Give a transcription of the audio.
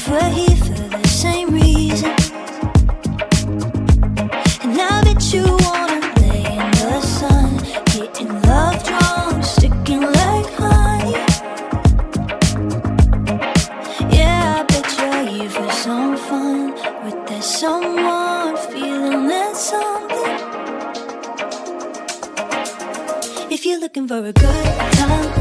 if we're here for the same reason. And I bet you wanna lay in the sun, getting love drunk, sticking like honey. Yeah, I bet you're here for some fun with that someone, feeling that something. If you're looking for a good time,